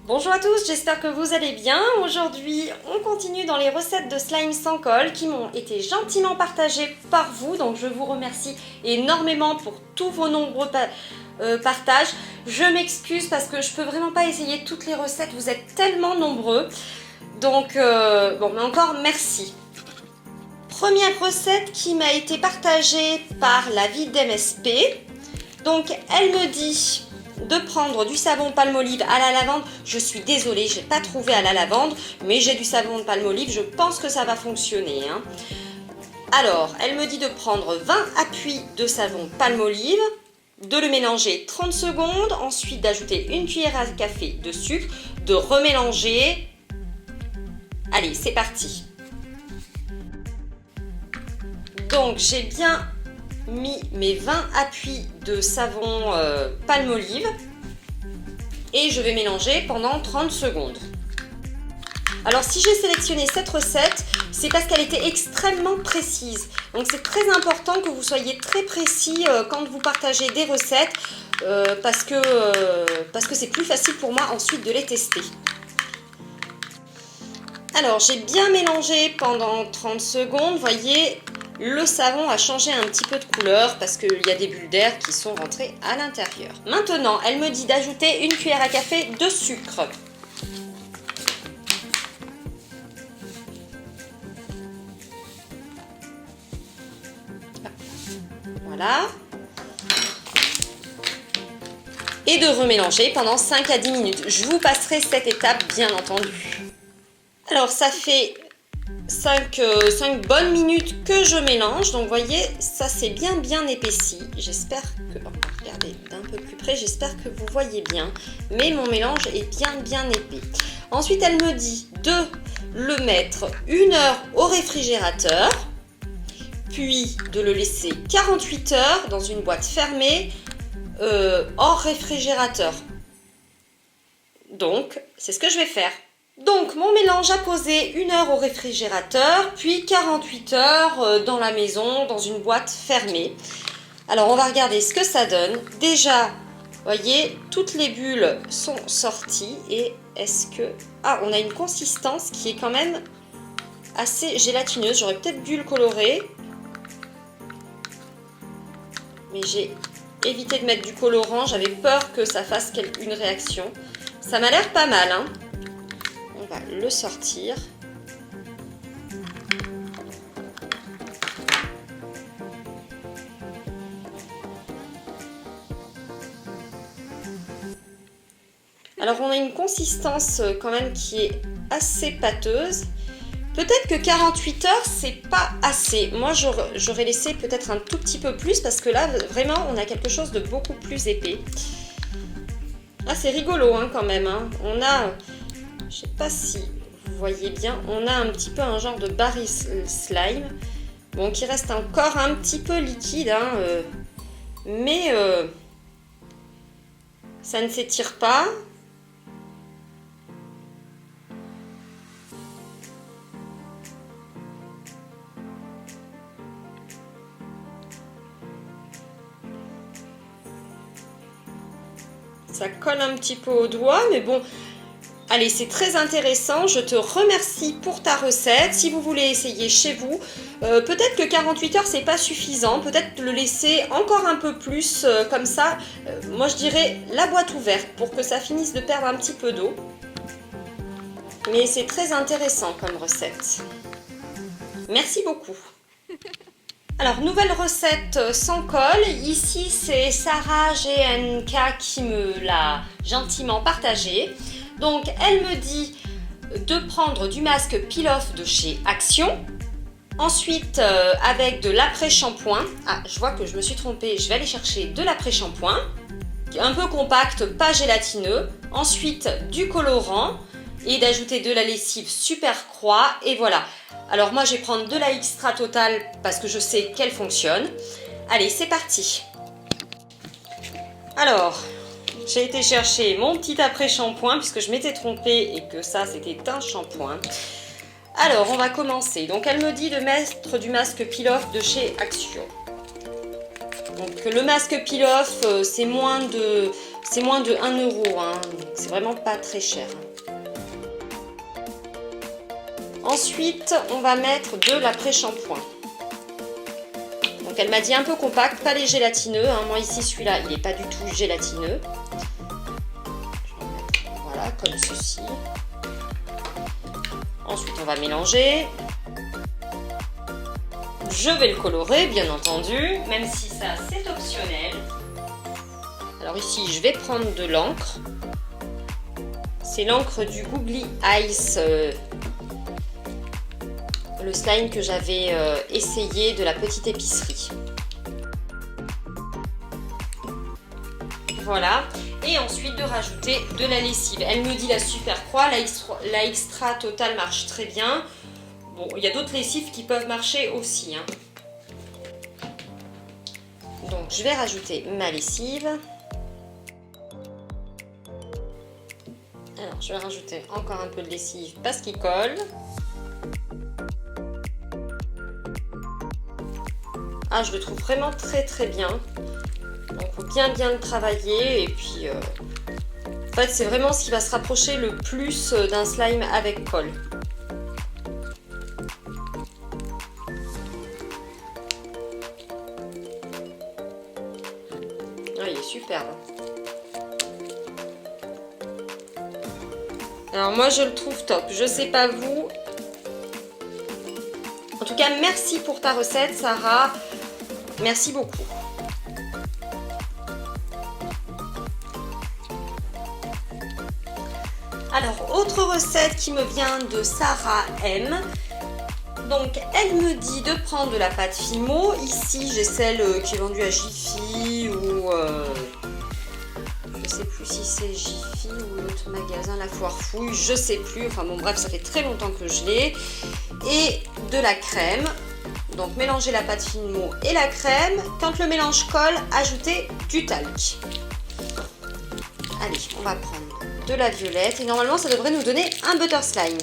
Bonjour à tous, j'espère que vous allez bien. Aujourd'hui, on continue dans les recettes de slime sans colle qui m'ont été gentiment partagées par vous. Donc je vous remercie énormément pour tous vos nombreux partages. Je m'excuse parce que je peux vraiment pas essayer toutes les recettes, vous êtes tellement nombreux. Donc bon, mais encore merci. Première recette qui m'a été partagée par la vie d'MSP. Donc elle me dit de prendre du savon Palmolive à la lavande. Je suis désolée, j'ai pas trouvé à la lavande, mais j'ai du savon de Palmolive, je pense que ça va fonctionner. Alors, elle me dit de prendre 20 appuis de savon Palmolive, de le mélanger 30 secondes, ensuite d'ajouter une cuillère à café de sucre, de remélanger. Allez, c'est parti. Donc, j'ai bien mis mes 20 appuis de savon Palmolive et je vais mélanger pendant 30 secondes. Alors si j'ai sélectionné cette recette, c'est parce qu'elle était extrêmement précise. Donc c'est très important que vous soyez très précis quand vous partagez des recettes parce que c'est plus facile pour moi ensuite de les tester. Alors j'ai bien mélangé pendant 30 secondes, vous voyez. Le savon a changé un petit peu de couleur parce qu'il y a des bulles d'air qui sont rentrées à l'intérieur. Maintenant, elle me dit d'ajouter une cuillère à café de sucre. Voilà. Et de remélanger pendant 5 à 10 minutes. Je vous passerai cette étape, bien entendu. Alors, ça fait 5 bonnes minutes que je mélange, donc vous voyez, ça c'est bien épaissi. J'espère que, on va regarder d'un peu plus près, j'espère que vous voyez bien, mais mon mélange est bien épais. Ensuite, elle me dit de le mettre 1 heure au réfrigérateur, puis de le laisser 48 heures dans une boîte fermée hors réfrigérateur. Donc, c'est ce que je vais faire. Donc, mon mélange a posé 1 heure au réfrigérateur, puis 48 heures dans la maison, dans une boîte fermée. Alors, on va regarder ce que ça donne. Déjà, vous voyez, toutes les bulles sont sorties. Et est-ce que... Ah, on a une consistance qui est quand même assez gélatineuse. J'aurais peut-être dû le colorer. Mais j'ai évité de mettre du colorant. J'avais peur que ça fasse une réaction. Ça m'a l'air pas mal, hein. On va le sortir. Alors on a une consistance quand même qui est assez pâteuse. Peut-être que 48 heures c'est pas assez. Moi j'aurais laissé peut-être un tout petit peu plus parce que là vraiment on a quelque chose de beaucoup plus épais. Ah, c'est rigolo hein, quand même. Hein. On a... Je sais pas si vous voyez bien, on a un petit peu un genre de baril slime, bon, qui reste encore un petit peu liquide, hein, mais ça ne s'étire pas. Ça colle un petit peu au doigt, mais bon... Allez, c'est très intéressant, je te remercie pour ta recette. Si vous voulez essayer chez vous, peut-être que 48 heures c'est pas suffisant, peut-être le laisser encore un peu plus comme ça. Moi je dirais la boîte ouverte pour que ça finisse de perdre un petit peu d'eau. Mais c'est très intéressant comme recette. Merci beaucoup. Alors, nouvelle recette sans colle. Ici, c'est Sarah GNK qui me l'a gentiment partagée. Donc, elle me dit de prendre du masque peel-off de chez Action. Ensuite, avec de l'après-shampoing. Ah, je vois que je me suis trompée. Je vais aller chercher de l'après-shampoing. Un peu compact, pas gélatineux. Ensuite, du colorant. Et d'ajouter de la lessive Super Croix. Et voilà. Alors, moi, je vais prendre de la Extra Total parce que je sais qu'elle fonctionne. Allez, c'est parti. Alors... J'ai été chercher mon petit après-shampoing puisque je m'étais trompée et que ça c'était un shampoing. Alors on va commencer. Donc elle me dit de mettre du masque peel-off de chez Action. Donc le masque peel-off c'est moins de C'est moins de 1 euro, hein. C'est vraiment pas très cher. Ensuite, on va mettre de l'après-shampoing. Donc elle m'a dit un peu compact, pas les gélatineux, hein. Moi ici celui-là, il n'est pas du tout gélatineux. Voilà, comme ceci. Ensuite, on va mélanger. Je vais le colorer, bien entendu, même si ça, c'est optionnel. Alors ici, je vais prendre de l'encre. C'est l'encre du Googly Eyes, le slime que j'avais essayé de la petite épicerie. Voilà. Et ensuite de rajouter de la lessive. Elle me dit la Super Croix, la Extra Total marche très bien. Bon, il y a d'autres lessives qui peuvent marcher aussi, hein. Donc je vais rajouter ma lessive. Alors je vais rajouter encore un peu de lessive parce qu'il colle. Ah, je le trouve vraiment très très bien. Donc il faut bien le travailler et puis en fait c'est vraiment ce qui va se rapprocher le plus d'un slime avec colle. Ah, il est superbe. Alors moi je le trouve top, je sais pas vous. En tout cas merci pour ta recette Sarah, merci beaucoup. Alors autre recette qui me vient de Sarah M. Donc elle me dit de prendre de la pâte Fimo. Ici j'ai celle qui est vendue à Jiffy ou je sais plus si c'est Jiffy ou l'autre magasin, la Foire Fouille, je sais plus. Enfin bon bref, ça fait très longtemps que je l'ai. Et de la crème. Donc mélangez la pâte Fimo et la crème. Quand le mélange colle, ajoutez du talc. Allez, on va prendre de la violette et normalement ça devrait nous donner un butter slime.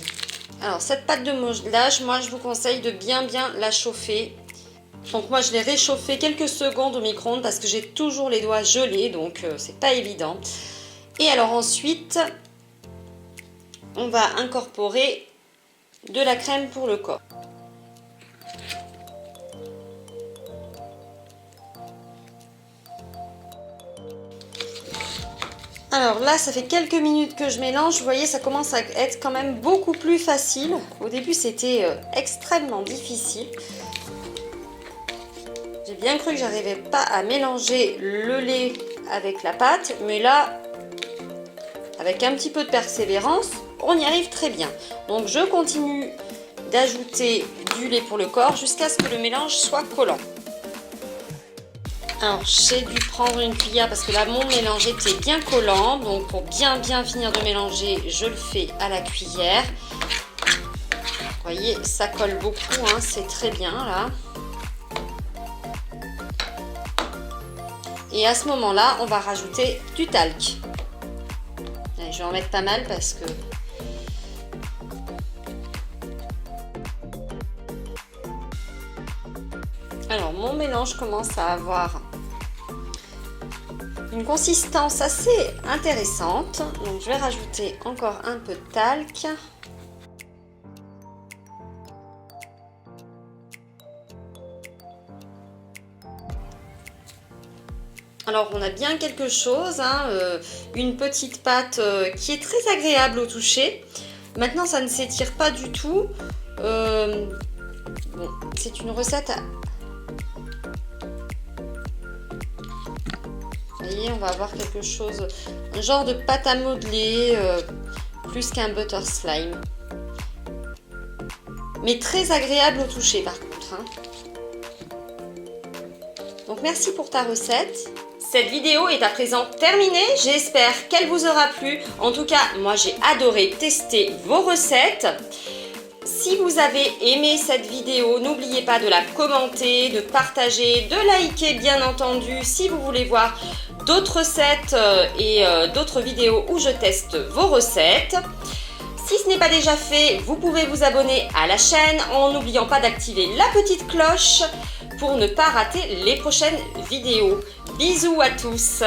Alors cette pâte de modelage, moi je vous conseille de bien la chauffer. Donc moi je l'ai réchauffée quelques secondes au micro-ondes parce que j'ai toujours les doigts gelés, donc c'est pas évident. Et alors ensuite, on va incorporer de la crème pour le corps. Alors là, ça fait quelques minutes que je mélange. Vous voyez, ça commence à être quand même beaucoup plus facile. Au début, c'était extrêmement difficile. J'ai bien cru que j'arrivais pas à mélanger le lait avec la pâte. Mais là, avec un petit peu de persévérance, on y arrive très bien. Donc, je continue d'ajouter du lait pour le corps jusqu'à ce que le mélange soit collant. Alors j'ai dû prendre une cuillère parce que là mon mélange était bien collant, donc pour bien finir de mélanger, je le fais à la cuillère. Vous voyez, ça colle beaucoup, hein, c'est très bien là. Et à ce moment-là, on va rajouter du talc. Allez, je vais en mettre pas mal parce que... Alors mon mélange commence à avoir une consistance assez intéressante, donc je vais rajouter encore un peu de talc. Alors on a bien quelque chose, hein, une petite pâte qui est très agréable au toucher. Maintenant ça ne s'étire pas du tout. Bon, c'est une recette à... Vous voyez, on va avoir quelque chose, un genre de pâte à modeler, plus qu'un butter slime. Mais très agréable au toucher par contre, hein. Donc merci pour ta recette. Cette vidéo est à présent terminée, j'espère qu'elle vous aura plu. En tout cas, moi j'ai adoré tester vos recettes. Si vous avez aimé cette vidéo, n'oubliez pas de la commenter, de partager, de liker bien entendu si vous voulez voir d'autres recettes et d'autres vidéos où je teste vos recettes. Si ce n'est pas déjà fait, vous pouvez vous abonner à la chaîne en n'oubliant pas d'activer la petite cloche pour ne pas rater les prochaines vidéos. Bisous à tous!